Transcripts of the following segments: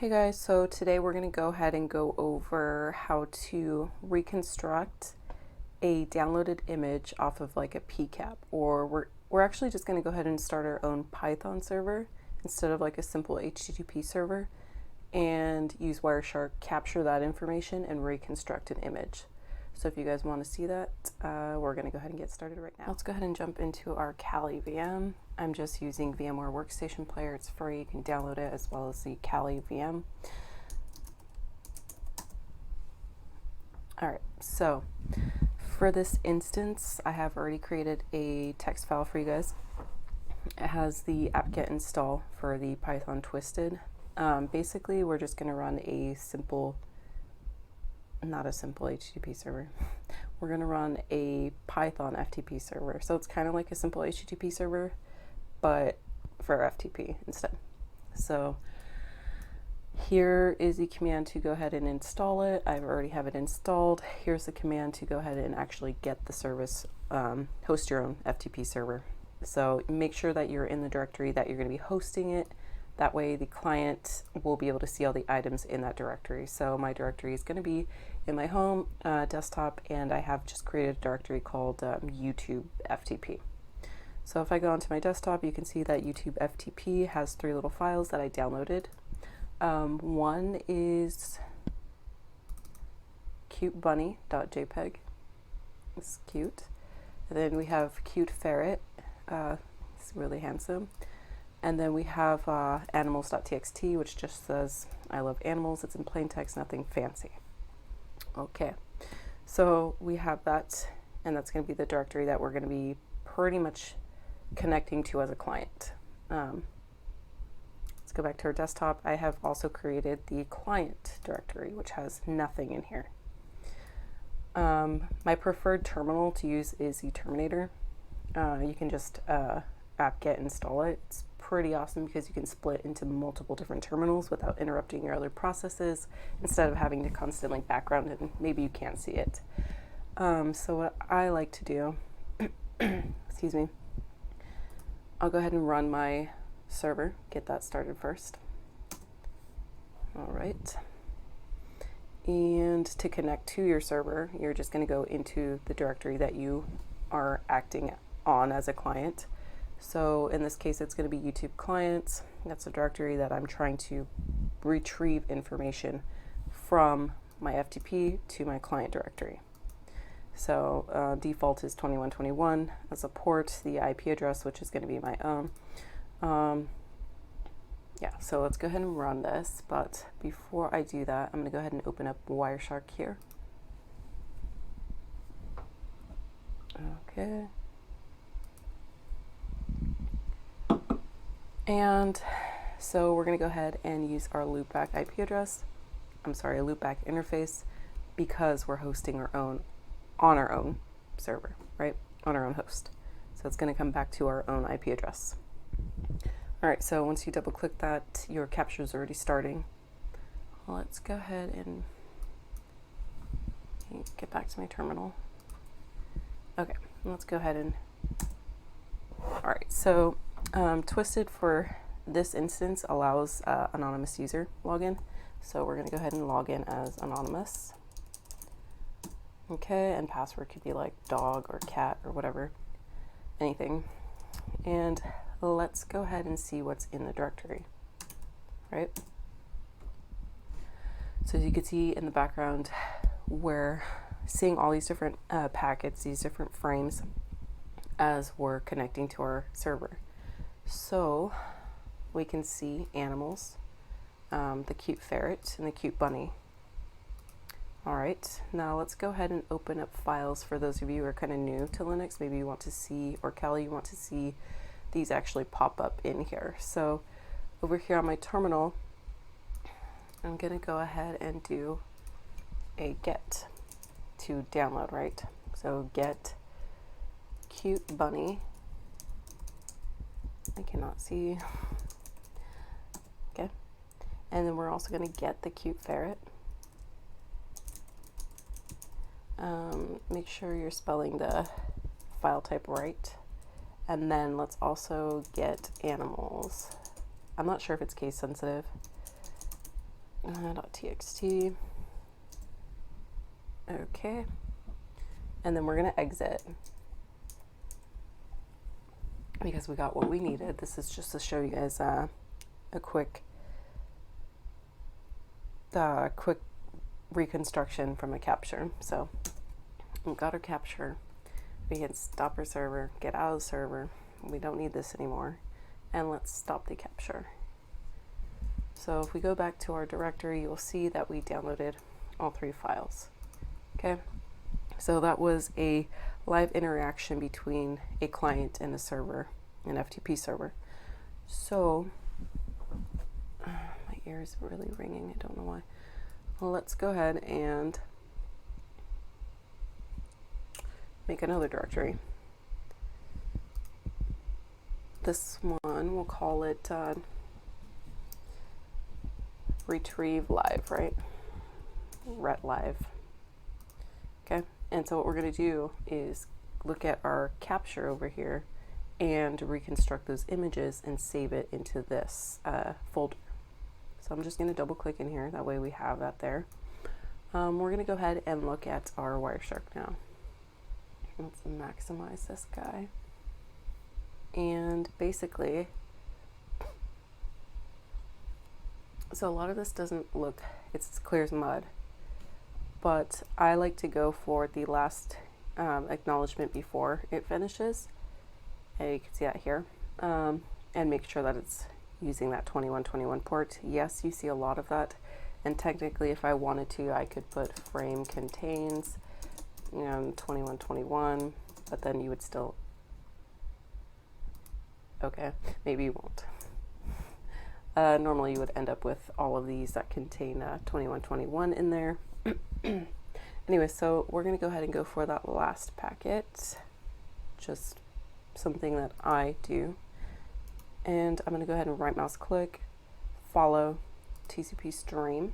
Hey guys, so today we're going to go ahead and go over how to reconstruct a downloaded image off of like a PCAP, or we're actually just going to go ahead and start our own Python server instead of like a simple HTTP server, and use Wireshark, capture that information and reconstruct an image. So if you guys want to see that, we're going to go ahead and get started right now. Let's go ahead and jump into our Kali VM. I'm just using VMware Workstation Player. It's free. You can download it as well as the Kali VM. All right, so for this instance, I have already created a text file for you guys. It has the apt-get install for the Python twisted. Basically, we're just going to run a simple, not a simple HTTP server. We're going to run a Python FTP server. So it's kind of like a simple HTTP server, but for FTP instead. So here is the command to go ahead and install it. I already have it installed. Here's the command to go ahead and actually get the service, host your own FTP server. So make sure that you're in the directory that you're going to be hosting it. That way the client will be able to see all the items in that directory. So my directory is going to be in my home desktop, and I have just created a directory called YouTube FTP. So if I go onto my desktop, you can see that YouTube FTP has 3 little files that I downloaded. One is cutebunny.jpg. It's cute. And then we have cute ferret. It's really handsome. And then we have animals.txt, which just says, I love animals. It's in plain text, nothing fancy. Okay, so we have that, and that's going to be the directory that we're going to be pretty much connecting to as a client. Let's go back to our desktop. I have also created the client directory, which has nothing in here. My preferred terminal to use is the Terminator. You can just apt-get install it. It's pretty awesome because you can split into multiple different terminals without interrupting your other processes, instead of having to constantly background and maybe you can't see it. So what I like to do, excuse me, I'll go ahead and run my server, get that started first. All right. And to connect to your server, you're just going to go into the directory that you are acting on as a client. So in this case, it's going to be YouTube clients. That's a directory that I'm trying to retrieve information from my FTP to my client directory. So default is 2121 as a port, the IP address, which is going to be my own. Yeah, so let's go ahead and run this. But before I do that, I'm going to go ahead and open up Wireshark here. Okay. And so we're going to go ahead and use our loopback IP address. I'm sorry, a loopback interface, because we're hosting our own on our own server, right? On our own host. So it's going to come back to our own IP address. All right, so once you double click that, your capture is already starting. Let's go ahead and get back to my terminal. Okay, let's go ahead and, all right, so Twisted for this instance allows anonymous user login. So we're going to go ahead and log in as anonymous. Okay, and password could be like dog or cat or whatever, anything. And let's go ahead and see what's in the directory, right? So as you can see in the background, we're seeing all these different packets, these different frames as we're connecting to our server. So we can see animals, the cute ferret and the cute bunny. All right, now let's go ahead and open up files for those of you who are kind of new to Linux. Maybe you want to see, or Kali, you want to see these actually pop up in here. So over here on my terminal, I'm going to go ahead and do a get to download, right? So get cute bunny. I cannot see. Okay. And then we're also going to get the cute ferret. Make sure you're spelling the file type right. And then let's also get animals. I'm not sure if it's case sensitive. .txt. Okay, and then we're gonna exit because we got what we needed. This is just to show you guys a quick reconstruction from a capture. So we've got our capture. We can stop our server, get out of the server. We don't need this anymore. And let's stop the capture. So if we go back to our directory, you'll see that we downloaded all 3 files. Okay, so that was a live interaction between a client and a server, an FTP server. So my ear is really ringing, I don't know why. Well, let's go ahead and make another directory. This one, we'll call it retrieve live, right? Ret live. Okay, and so what we're going to do is look at our capture over here and reconstruct those images and save it into this folder. So I'm just going to double click in here, that way we have that there. We're going to go ahead and look at our Wireshark now. Let's maximize this guy. And basically, so a lot of this doesn't look, it's as clear as mud, but I like to go for the last acknowledgement before it finishes, and you can see that here, and make sure that it's using that 2121 port. Yes, you see a lot of that, and technically if I wanted to, I could put frame contains 2121, but then you would still, okay, maybe you won't. Normally you would end up with all of these that contain 2121 in there. Anyway, so we're going to go ahead and go for that last packet, just something that I do. And I'm going to go ahead and right mouse click, follow TCP stream.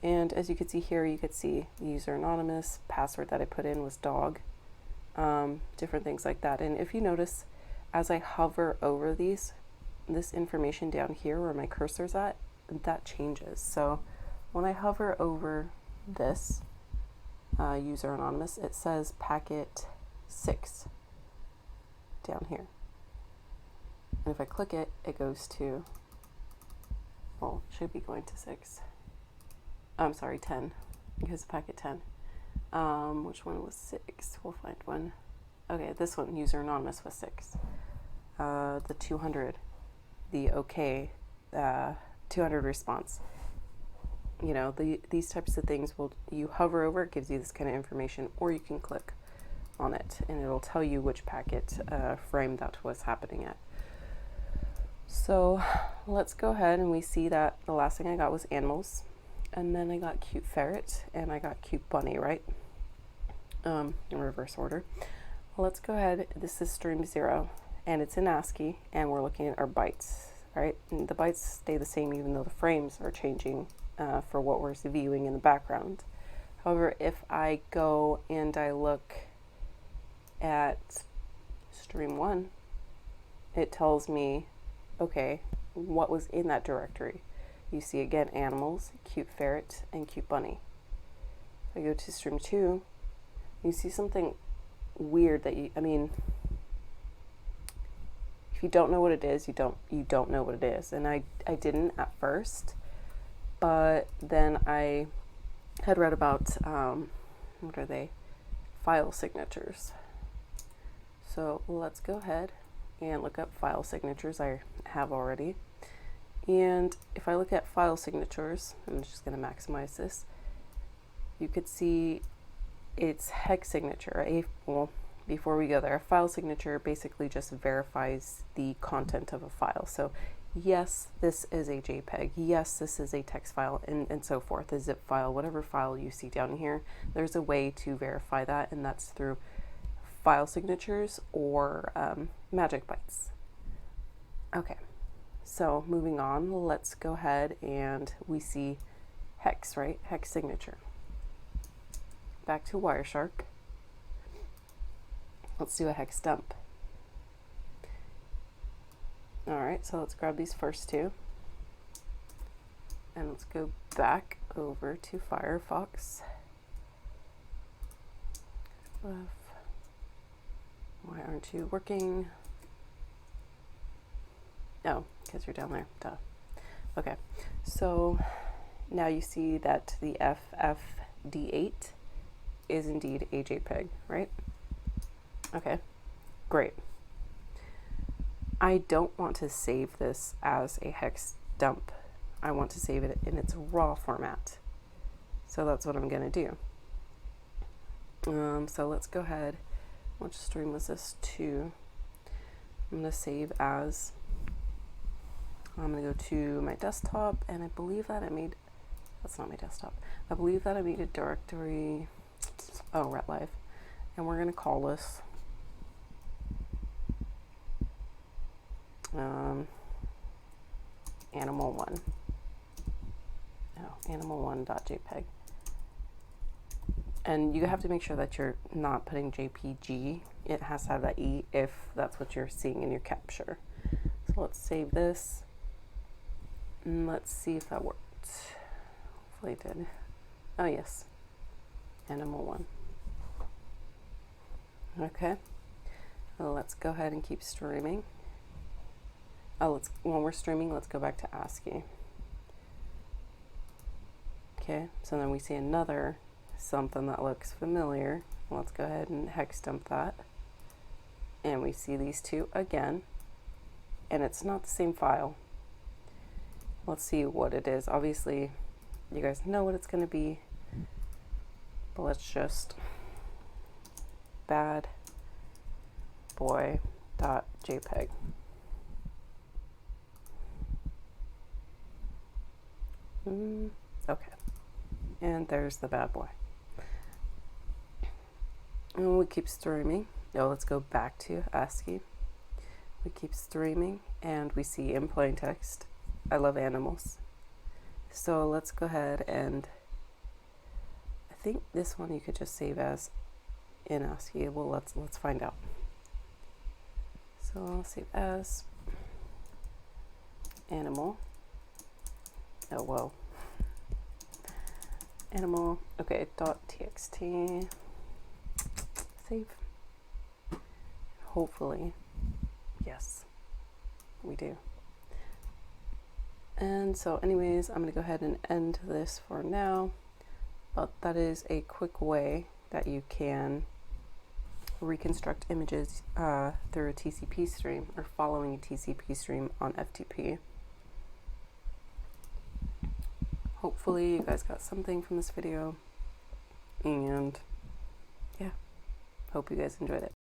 And as you can see here, you could see user anonymous, password that I put in was dog, different things like that. And if you notice, as I hover over this information down here where my cursor's at, that changes. So when I hover over this user anonymous, it says packet 6 down here. And if I click it, it goes to, well, it should be going to 6. I'm sorry, 10, because packet 10. Which one was 6? We'll find one. Okay, this one, user anonymous, was 6. The 200, the okay, 200 response. You know, these types of things, you hover over, it gives you this kind of information, or you can click on it and it'll tell you which packet frame that was happening at. So let's go ahead, and we see that the last thing I got was animals, and then I got cute ferret, and I got cute bunny, right? In reverse order. Let's go ahead, this is stream 0, and it's in ASCII, and we're looking at our bytes, right? And the bytes stay the same even though the frames are changing for what we're viewing in the background. However, if I go and I look at stream 1, it tells me, okay, what was in that directory. You see again animals, cute ferret, and cute bunny. If I go to stream 2, you see something weird that if you don't know what it is, you don't know what it is. And I didn't at first, but then I had read about what are they? File signatures. So let's go ahead and look up file signatures. I have already. And if I look at file signatures, I'm just going to maximize this. You could see it's hex signature. Well, before we go there, a file signature basically just verifies the content of a file. So yes, this is a JPEG. Yes, this is a text file, and so forth, a zip file, whatever file you see down here. There's a way to verify that, and that's through file signatures or magic bytes. Okay, so moving on, let's go ahead and we see hex, right? Hex signature. Back to Wireshark. Let's do a hex dump. All right, so let's grab these first two and let's go back over to Firefox. Why aren't you working? No, because you're down there. Duh. Okay, so now you see that the FFD8 is indeed a JPEG, right? Okay, great. I don't want to save this as a hex dump. I want to save it in its raw format. So that's what I'm going to do. So let's go ahead. Which stream was this to? I'm going to save as. I'm going to go to my desktop, and I believe that I made. That's not my desktop. I believe that I made a directory. Oh, Ret Live. And we're going to call this. Animal1. No, animal1.jpg. And you have to make sure that you're not putting JPG. It has to have that E if that's what you're seeing in your capture. So let's save this. And let's see if that worked. Hopefully it did. Oh yes, animal1. Okay, well, let's go ahead and keep streaming. Oh, when we're streaming, let's go back to ASCII. Okay, so then we see another something that looks familiar. Let's go ahead and hex dump that. And we see these two again, and it's not the same file. Let's see what it is. Obviously, you guys know what it's going to be, but let's just bad boy.jpg. Okay, and there's the bad boy. And we keep streaming. Now let's go back to ASCII. We keep streaming, and we see in plain text, I love animals. So let's go ahead and I think this one you could just save as in ASCII. Well, let's find out. So I'll save as animal. Oh, whoa. Animal, okay, .txt. Save. Hopefully, yes, we do. And so anyways, I'm going to go ahead and end this for now. But that is a quick way that you can reconstruct images through a TCP stream or following a TCP stream on FTP. Hopefully you guys got something from this video, and yeah, hope you guys enjoyed it.